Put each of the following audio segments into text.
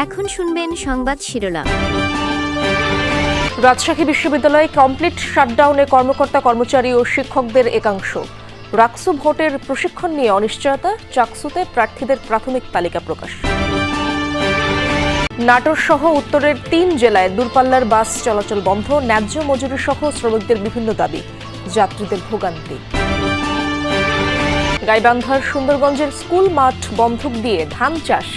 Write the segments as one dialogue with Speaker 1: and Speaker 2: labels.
Speaker 1: এখন শুনবেন সংবাদ শিরোনাম।
Speaker 2: রাজশাহী বিশ্ববিদ্যালয়ে কমপ্লিট শাটডাউনে কর্মকর্তা কর্মচারী ও শিক্ষকদের একাংশ। রাকসু ভোটের প্রশিক্ষণ নিয়ে অনিশ্চয়তা, চাকসুতে প্রার্থীদের প্রাথমিক তালিকা প্রকাশ। নাটোর সহ উত্তরের 3 জেলায় দূরপাল্লার বাস চলাচল বন্ধ, ন্যায্য মজুরি সহ শ্রমিকদের বিভিন্ন দাবি, যাত্রীদের ভোগান্তি। গাইবান্ধার সুন্দরগঞ্জের স্কুল মাঠ বন্ধক দিয়ে ধান চাষ,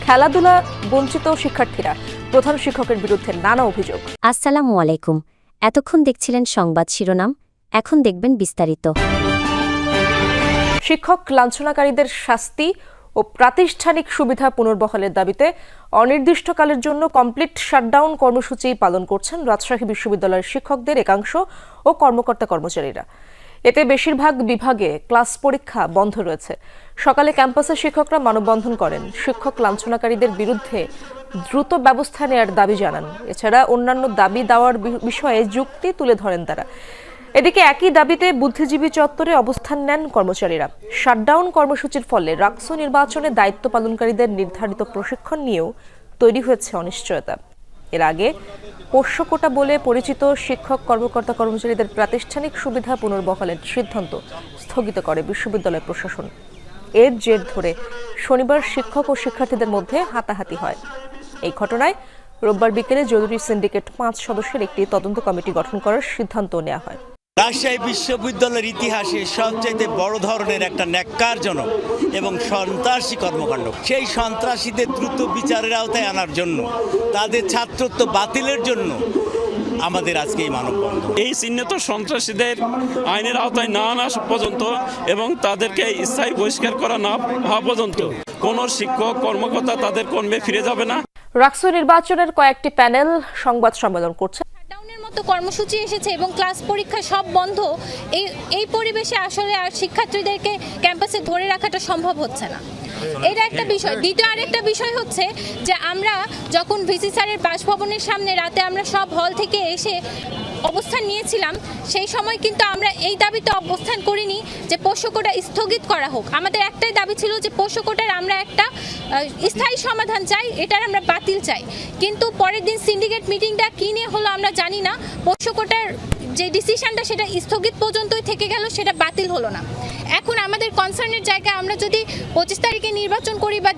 Speaker 2: খেলাধুলা বঞ্চিত শিক্ষার্থীরা, প্রধান শিক্ষকের বিরুদ্ধে নানা অভিযোগ।
Speaker 1: আসসালামু আলাইকুম। এতক্ষণ দেখছিলেন সংবাদ শিরোনাম, এখন দেখবেন বিস্তারিত।
Speaker 2: শিক্ষক লাঞ্ছনাকারীদের শাস্তি ও প্রাতিষ্ঠানিক সুবিধা পুনর্বহালের দাবিতে অনির্দিষ্টকালের জন্য কমপ্লিট শাটডাউন কর্মসূচি পালন করছেন রাজশাহী বিশ্ববিদ্যালয়ের শিক্ষকদের একাংশ ও কর্মকর্তা কর্মচারীরা। এতে বেশিরভাগ বিভাগে ক্লাস পরীক্ষা বন্ধ রয়েছে। সকালে ক্যাম্পাসে শিক্ষকরা মানববন্ধন করেন, শিক্ষক লাঞ্ছনাকারীদের বিরুদ্ধে দ্রুত ব্যবস্থা নেওয়ার দাবি জানান। এছাড়া অন্যান্য দাবি দেওয়ার বিষয়ে যুক্তি তুলে ধরেন তারা। এদিকে একই দাবিতে বুদ্ধিজীবী চত্বরে অবস্থান নেন কর্মচারীরা। শাটডাউন কর্মসূচির ফলে রাকসু নির্বাচনে দায়িত্ব পালনকারীদের নির্ধারিত প্রশিক্ষণ নিয়েও তৈরি হয়েছে অনিশ্চয়তা। এর আগে পোষ্য কোটা বলে পরিচিত শিক্ষক কর্মকর্তা কর্মচারীদের প্রাতিষ্ঠানিক সুবিধা পুনর্বহালের সিদ্ধান্ত স্থগিত করে বিশ্ববিদ্যালয় প্রশাসন। এর জের ধরে শনিবার শিক্ষক ও শিক্ষার্থীদের মধ্যে হাতাহাতি হয়। এই ঘটনায় রোববার বিকেলে জরুরি সিন্ডিকেট 5 সদস্যের একটি তদন্ত কমিটি গঠন করার সিদ্ধান্ত নেওয়া হয়।
Speaker 3: রাজশাহী বিশ্ববিদ্যালয়ের ইতিহাসে সবচাইতে বড় ধরনের একটা ন্যাক্কারজনক এবং সন্ত্রাসী কর্মকাণ্ড। সেই সন্ত্রাসীদের দ্রুত বিচারের আওতায় আনার জন্য, তাদের ছাত্রত্ব বাতিলের জন্য আমাদের আজকে এই মানববন্ধন।
Speaker 4: এই চিহ্নিত সন্ত্রাসীদের আইনের আওতায় না আনা পর্যন্ত এবং তাদেরকে স্থায়ী বহিষ্কার করা না হওয়া পর্যন্ত কোনো শিক্ষক কর্মকর্তা তাদের কর্মে ফিরে যাবে না।
Speaker 2: রাকসু নির্বাচনের কয়েকটি প্যানেল সংবাদ সম্মেলন করছে।
Speaker 5: মতো কর্মসূচি এসেছে এবং ক্লাস পরীক্ষা সব বন্ধ। এই পরিবেশে আসলে আর শিক্ষার্থীদেরকে ক্যাম্পাসে ধরে রাখাটা সম্ভব হচ্ছে না। এটা একটা বিষয়। দ্বিতীয় আরেকটা বিষয় হচ্ছে যে আমরা যখন ভিসি স্যারের বাসভবনের সামনে রাতে আমরা সব হল থেকে এসে অবস্থান নিয়েছিলাম, সেই সময় কিন্তু আমরা এই দাবিতে অবস্থান করিনি যে পোষ্য কোটা স্থগিত করা হোক। আমাদের একটাই দাবি ছিল যে পোষ্য কোটার আমরা একটা স্থায়ী সমাধান চাই, এটার আমরা বাতিল চাই। কিন্তু পরের দিন সিন্ডিকেট মিটিংটা কী নিয়ে হলো আমরা জানি না। পোষ্য কোটার যে ডিসিশনটা সেটা স্থগিত পর্যন্তই থেকে গেল, সেটা বাতিল হলো না। এখন আমাদের কনসার্নের জায়গায় আমরা যদি 25 তারিখে নির্বাচন করি বা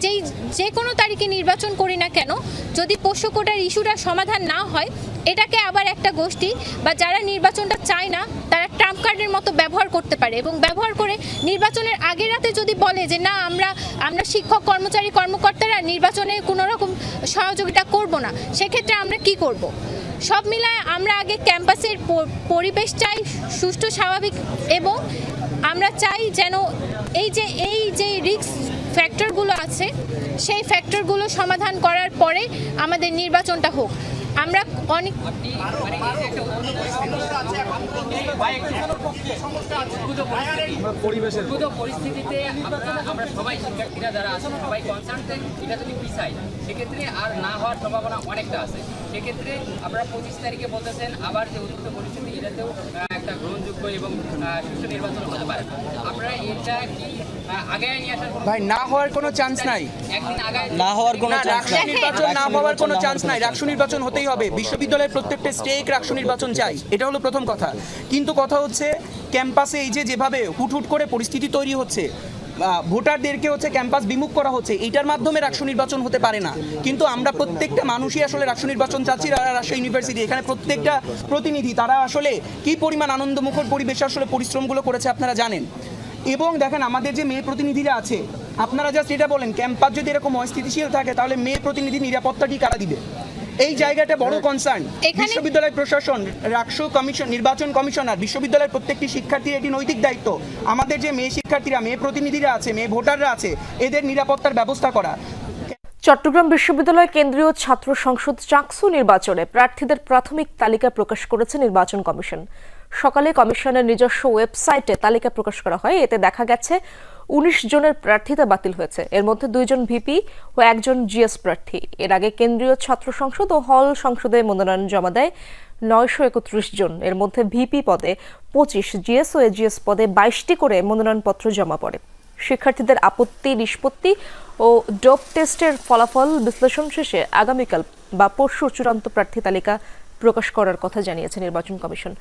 Speaker 5: যে কোনো তারিখে নির্বাচন করি না কেন, যদি পোষ্য কোটার ইস্যুটা সমাধান না হয়, এটাকে আবার একটা গোষ্ঠী বা যারা নির্বাচনটা চায় না তারা ট্রাম্প কার্ডের মতো ব্যবহার করতে পারে এবং ব্যবহার করে নির্বাচনের আগের রাতে যদি বলে যে না আমরা শিক্ষক কর্মকর্তারা নির্বাচনে কোনো রকম সহযোগিতা করব না, সেক্ষেত্রে আমরা কি করব? সব মিলায় আমরা আগে ক্যাম্পাসের পরিবেশ চাই সুষ্ঠু, স্বাভাবিক, এবং আমরা চাই যেন এই যে রিস্ক ফ্যাক্টরগুলো আছে সেই ফ্যাক্টরগুলো সমাধান করার পরে আমাদের নির্বাচনটা হোক। আমরা অনেক
Speaker 6: পরিস্থিতিতে আমরা সবাই শিক্ষার্থীরা যারা আছেন সবাই কনসার্ন, এটা যদি পিছাই সেক্ষেত্রে আর না হওয়ার সম্ভাবনা অনেকটা আছে। সেক্ষেত্রে আপনারা 25 তারিখে বলতেছেন আবার যে উদ্ভূত পরিস্থিতি, এটাতেও একটা গ্রহণযোগ্য এবং সুষ্ঠু নির্বাচন হতে পারে। আপনারা এটা কি আগে নিয়ে আসার
Speaker 7: ভাই না হওয়ার কোনো চান্স নাই,
Speaker 6: একদিন আগে
Speaker 3: না হওয়ার কোনো
Speaker 7: নির্বাচন না হওয়ার কোনো চান্স নাই। রাকসু নির্বাচন হতেই হবে। বিশ্ববিদ্যালয়ের প্রত্যেকটা স্টেক রাকসু নির্বাচন চাই, এটা হলো প্রথম কথা। কিন্তু কথা হচ্ছে ক্যাম্পাসে এই যেভাবে হুট করে পরিস্থিতি তৈরি হচ্ছে, ভোটারদেরকে হচ্ছে ক্যাম্পাস বিমুখ করা হচ্ছে, এইটার মাধ্যমে রাকসু নির্বাচন হতে পারে না। কিন্তু আমরা প্রত্যেকটা মানুষই আসলে রাকসু নির্বাচন চাচ্ছি। রাজশাহী ইউনিভার্সিটি এখানে প্রত্যেকটা প্রতিনিধি তারা আসলে কি পরিমাণ আনন্দমুখর পরিবেশে আসলে পরিশ্রমগুলো করেছে আপনারা জানেন। এবং দেখেন আমাদের যে মেয়ে প্রতিনিধিরা আছে, আপনারা জাস্ট এটা বলেন ক্যাম্পাস যদি এরকম অস্থিতিশীল থাকে তাহলে মেয়ে প্রতিনিধি নিরাপত্তাটি কারা দিবে? এই জায়গাটা বড় কনসার্ন। বিশ্ববিদ্যালয় প্রশাসন, রাকসু কমিশন, নির্বাচন কমিশনার, বিশ্ববিদ্যালয়ের প্রত্যেকটি শিক্ষার্থীর এটি নৈতিক দায়িত্ব আমাদের যে মেয়ে শিক্ষার্থীরা, মেয়ে প্রতিনিধিরা আছে, মেয়ে ভোটাররা আছে, এদের নিরাপত্তার ব্যবস্থা করা।
Speaker 2: চট্টগ্রাম বিশ্ববিদ্যালয় কেন্দ্রীয় ছাত্র সংসদ চাকসু নির্বাচনে প্রার্থীদের প্রাথমিক তালিকা প্রকাশ করেছে নির্বাচন কমিশন। সকালে কমিশনের নিজস্ব ওয়েবসাইটে তালিকা প্রকাশ করা হয়। এতে দেখা গেছে 19 জনের প্রার্থিতা বাতিল হয়েছে। এর মধ্যে 2 জন ভিপি ও 1 জন জিএস প্রার্থী। এর আগে কেন্দ্রীয় ছাত্র সংসদ ও হল সংসদে মনোনয়ন জমা দেয় 931 জন। এর মধ্যে ভিপি পদে 25, জিএস ও এজিএস পদে 22টি করে মনোনয়নপত্র জমা পড়ে। শিক্ষার্থীদের আপত্তি নিষ্পত্তি ও ডোপ টেস্টের ফলাফল বিশ্লেষণ শেষে আগামীকাল বা পরশু চূড়ান্ত প্রার্থী তালিকা প্রকাশ করার কথা জানিয়েছে নির্বাচন কমিশন।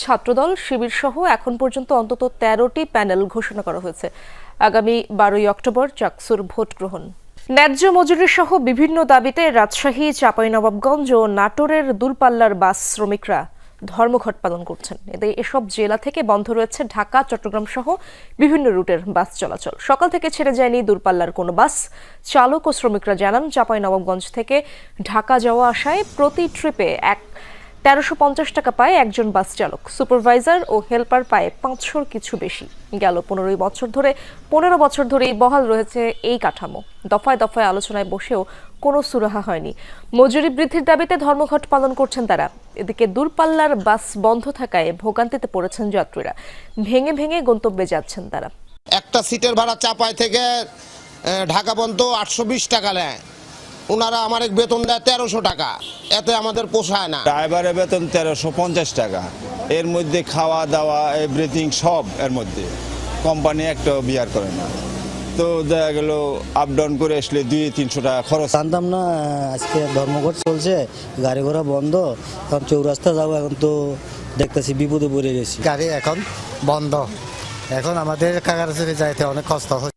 Speaker 2: ছাত্রদল, শিবির সহ এখন পর্যন্ত অন্তত 13টি প্যানেল ঘোষণা করা হয়েছে। আগামী 12ই অক্টোবর চাকসুর ভোট গ্রহণ। ন্যায্য মজুরি সহ বিভিন্ন দাবিতে রাজশাহী, চাঁপাইনবাবগঞ্জ ও নাটোরের দূরপাল্লার বাস শ্রমিকরা ধর্মঘট পালন করছেন। এতে এসব জেলা থেকে বন্ধ রয়েছে ঢাকা, চট্টগ্রাম সহ বিভিন্ন রুটের বাস চলাচল। সকাল থেকে ছেড়ে যায়নি দূরপাল্লার কোনো বাস। চালক ও শ্রমিকরা জানান, চাঁপাইনবাবগঞ্জ থেকে ঢাকা যাওয়া আসায় প্রতি ট্রিপে 1350 টাকা পায় একজন বাস চালক। সুপারভাইজার ও হেল্পার পায় 500 কিছু বেশি। গেল 15 বছর ধরেই বহাল রয়েছে এই কাঠামো। দফায় দফায় আলোচনায় বসেও কোনো সুরাহা হয়নি। মজুরি বৃদ্ধির দাবিতে ধর্মঘট পালন করছেন তারা। এদিকে দূরপাল্লার বাস বন্ধ থাকায় ভোগান্তিতে পড়েছেন যাত্রীরা। ভেঙে ভেঙে গন্তব্যে যাচ্ছেন তারা।
Speaker 8: একটা সিটের ভাড়া চাপাই থেকে ঢাকা পর্যন্ত 820 টাকা নেয়। ওনারা আমার বেতন দেয় 1300 টাকা। এতে আমাদের পোষায় না।
Speaker 9: ড্রাইভারের বেতন 1350 টাকা। এর মধ্যে খাওয়া দাওয়া এভরিথিং সব এর মধ্যে। কোম্পানি একটা বিয়ার করে না। তো দেখা গেল আপ ডাউন করে আসলে 200-300 টাকা খরচ।
Speaker 10: জানতাম না আজকে ধর্মঘট চলছে, গাড়ি ঘোড়া বন্ধ। কারণ চৌরাস্তা যাবো, এখন তো দেখতেছি বিপদে পড়ে গেছি।
Speaker 11: গাড়ি এখন বন্ধ, এখন আমাদের কাকারচুরি যাইতে অনেক কষ্ট হচ্ছে।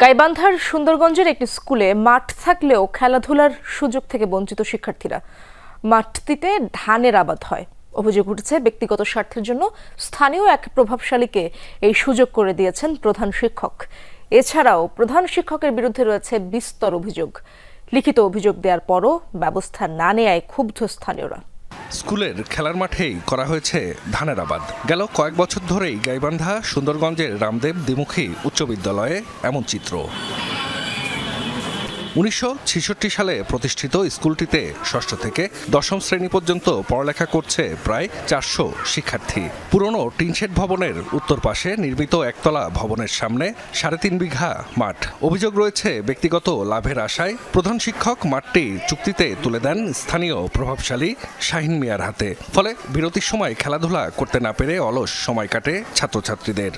Speaker 2: গাইবান্ধার সুন্দরগঞ্জের একটি স্কুলে মাঠ থাকলেও খেলাধুলার সুযোগ থেকে বঞ্চিত শিক্ষার্থীরা। মাঠটিতে ধানের আবাদ হয়। অভিযোগ উঠেছে, ব্যক্তিগত স্বার্থের জন্য স্থানীয় এক প্রভাবশালীকে এই সুযোগ করে দিয়েছেন প্রধান শিক্ষক। এছাড়াও প্রধান শিক্ষকের বিরুদ্ধে রয়েছে বিস্তর অভিযোগ। লিখিত অভিযোগ দেওয়ার পরও ব্যবস্থা না নেয়ায় ক্ষুব্ধ স্থানীয়রা।
Speaker 12: স্কুলের খেলার মাঠেই করা হয়েছে ধানের আবাদ। গেল কয়েক বছর ধরেই গাইবান্ধা সুন্দরগঞ্জের রামদেব দ্বিমুখী উচ্চ বিদ্যালয়ে এমন চিত্র। 1966 সালে প্রতিষ্ঠিত স্কুলটিতে ষষ্ঠ থেকে দশম শ্রেণী পর্যন্ত পড়ালেখা করছে প্রায় 400 শিক্ষার্থী। পুরনো টিনশেড ভবনের উত্তর পাশে নির্মিত একতলা ভবনের সামনে 3.5 বিঘা মাঠ। অভিযোগ রয়েছে, ব্যক্তিগত লাভের আশায় প্রধান শিক্ষক মাঠটি চুক্তিতে তুলে দেন স্থানীয় প্রভাবশালী শাহিন মিয়ার হাতে। ফলে বিরতির সময় খেলাধুলা করতে না পেরে অলস সময় কাটে ছাত্রছাত্রীদের।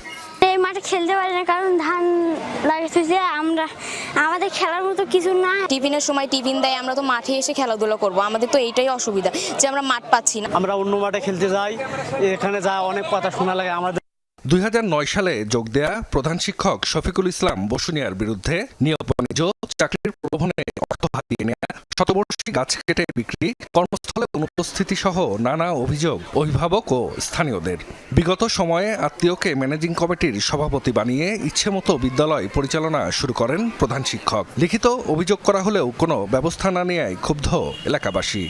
Speaker 13: এই মাঠে খেলতে পারি না, কারণ ধান লাগাইছে যে আমাদের খেলার মতো কিছু না।
Speaker 14: টিফিনের সময় টিফিন দেয়, আমরা তো মাঠে এসে খেলাধুলা করব। আমাদের তো এইটাই অসুবিধা যে আমরা মাঠ পাচ্ছি না।
Speaker 11: আমরা অন্য মাঠে খেলতে যাই, এখানে যা অনেক কথা শোনা লাগে আমাদের।
Speaker 12: 2009 সালে যোগ দেয়া প্রধান শিক্ষক শফিকুল ইসলাম বসুনিয়ার বিরুদ্ধে নিয়োগ বাণিজ্য, চাকরির প্রলোভনে অর্থ হাতিয়ে নেয়া, শতবর্ষী গাছ কেটে বিক্রি, কর্মস্থলে অনুপস্থিতি সহ নানা অভিযোগ অভিভাবক ও স্থানীয়দের। বিগত সময়ে আত্মীয়কে ম্যানেজিং কমিটির সভাপতি বানিয়ে ইচ্ছেমতো বিদ্যালয় পরিচালনা শুরু করেন প্রধান শিক্ষক। লিখিত অভিযোগ করা হলেও কোনো ব্যবস্থা না নেয়ায় ক্ষুব্ধ এলাকাবাসী।